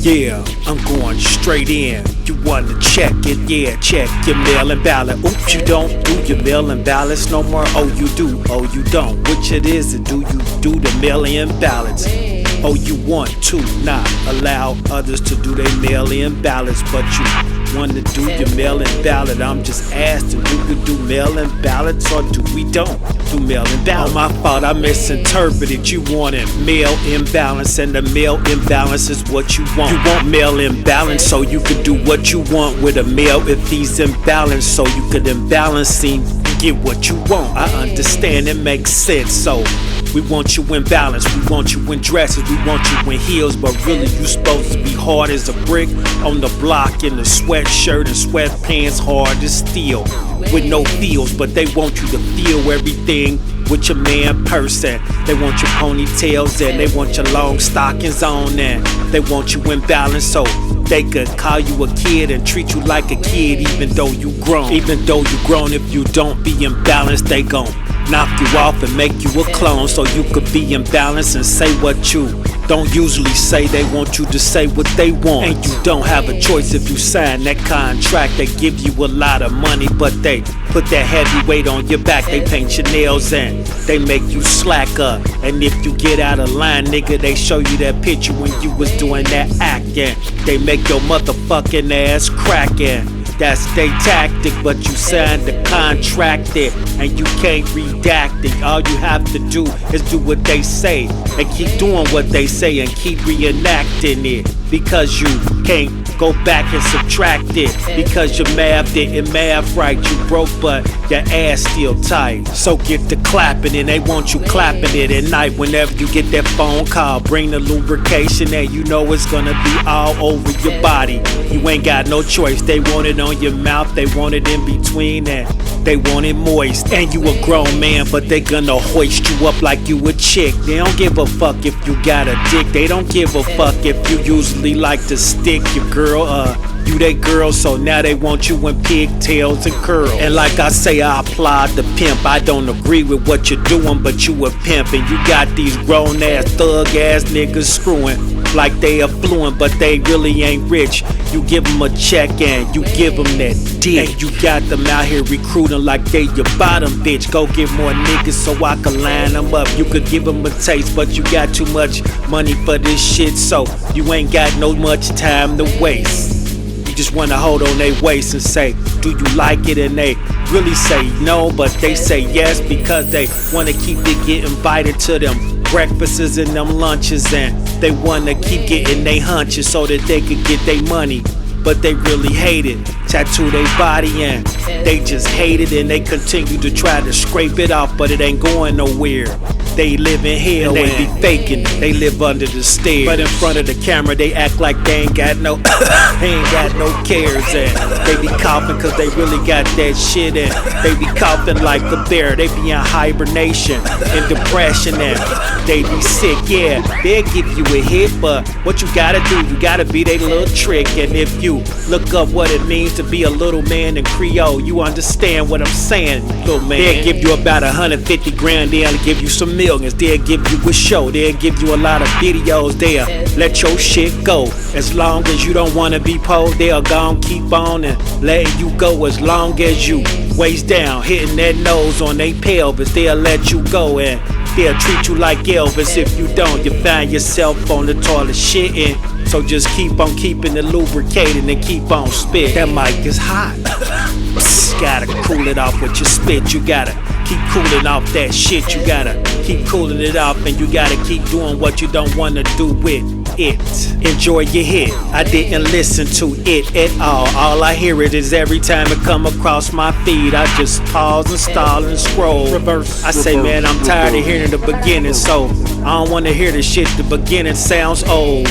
Yeah, I'm going straight in. You wanna check it? Yeah, check your mail and ballot. Oops, you don't do your mail and ballots no more. Oh, you do. Oh, you don't. Which it is, do you do the mail-in ballots? Oh, you want to not allow others to do their mail-in ballots, but you want to do your mail-in ballot. I'm just asking, do we do mail-in ballots or do we don't do mail-in ballots? Oh, my fault, I misinterpreted. You wanted mail-in balance, and the mail-in balance is what you want. You want mail-in balance so you can do what you want with a mail if he's imbalanced, so you could imbalance him and get what you want. I understand, it makes sense. So we want you in balance, we want you in dresses, we want you in heels, but really you supposed to be hard as a brick on the block in the sweatshirt and sweatpants, hard as steel with no feels. But they want you to feel everything with your man person. They want your ponytails and they want your long stockings on, and they want you in balance so they could call you a kid and treat you like a kid even though you grown. Even though you grown, if you don't be in balance, they gon' knock you off and make you a clone so you could be in balance and say what you don't usually say. They want you to say what they want, and you don't have a choice if you sign that contract. They give you a lot of money, but they put that heavy weight on your back. They paint your nails and they make you slack up, and if you get out of line, nigga, they show you that picture when you was doing that acting. They make your motherfucking ass crackin'. That's they tactic, but you signed the contract it, and you can't redact it. All you have to do is do what they say and keep doing what they say and keep reenacting it, because you can't go back and subtract it, because your math didn't math right. You broke but your ass still tight. So get to clapping, and they want you clapping it at night whenever you get that phone call. Bring the lubrication and you know it's gonna be all over your body. You ain't got no choice. They want it on your mouth, they want it in between, and they want it moist. And you a grown man, but they gonna hoist you up like you a chick. They don't give a fuck if you got a dick. They don't give a fuck if you usually like to stick your girl. You they girl, so now they want you in pigtails and curls. And like I say, I applaud the pimp. I don't agree with what you're doing, but you a pimp, and you got these grown ass thug ass niggas screwing like they affluent, but they really ain't rich. You give them a check and you give them that dick, and you got them out here recruiting like they your bottom bitch. Go get more niggas so I can line them up. You could give them a taste, but you got too much money for this shit, so you ain't got no much time to waste. You just wanna hold on they waist and say, do you like it? And they really say no, but they say yes because they wanna keep it, get invited to them breakfasts and them lunches, and they wanna keep getting they hunches so that they could get their money. But they really hate it, tattoo their body, and they just hate it, and they continue to try to scrape it off, but it ain't going nowhere. They live in hell and they be faking, they live under the stairs. But in front of the camera they act like they ain't got no they ain't got no cares, and they be coughing cause they really got that shit, and they be coughing like a bear. They be in hibernation and depression, and they be sick. Yeah, they'll give you a hit, but what you gotta do, you gotta be their little trick. And if you look up what it means to be a little man in Creole, you understand what I'm saying, little man. They'll give you about 150 grand, they'll give you some millions, they'll give you a show, they'll give you a lot of videos, they'll let your shit go. As long as you don't wanna be poor, they'll gon' keep on and letting you go. As long as you waist down, hitting that nose on they pelvis, they'll let you go, and they'll treat you like Elvis. If you don't, you find yourself on the toilet shitting. So just keep on keeping it lubricated and keep on spit. That mic is hot. Gotta cool it off with your spit. You gotta keep cooling off that shit. You gotta keep cooling it off, and you gotta keep doing what you don't wanna do with it. Enjoy your hit. I didn't listen to it at all I hear it is every time it come across my feed. I just pause and stall and scroll. I say, man, I'm tired of hearing the beginning, so I don't wanna hear the shit. The beginning sounds old.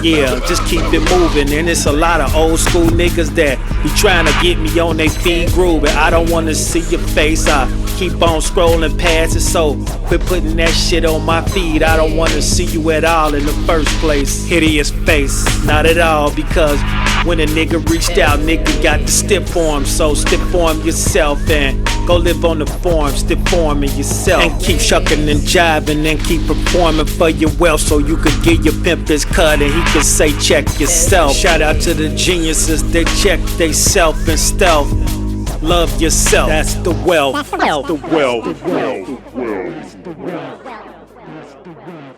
Yeah, just keep it moving. And it's a lot of old school niggas that be trying to get me on they feed grooving. I don't wanna see your face. I keep on scrolling past it, so quit putting that shit on my feed. I don't wanna see you at all in the first place. Hideous face, not at all, because when a nigga reached out, nigga got the stiff form. So stiff form yourself and Go live on the farm, still forming yourself. And keep shucking and jiving and keep performing for your wealth, so you could get your pimp his cut and he could say check yourself. Shout out to the geniuses that check they self and stealth. Love yourself, that's the wealth. The wealth. The wealth. The wealth. The wealth. That's the wealth.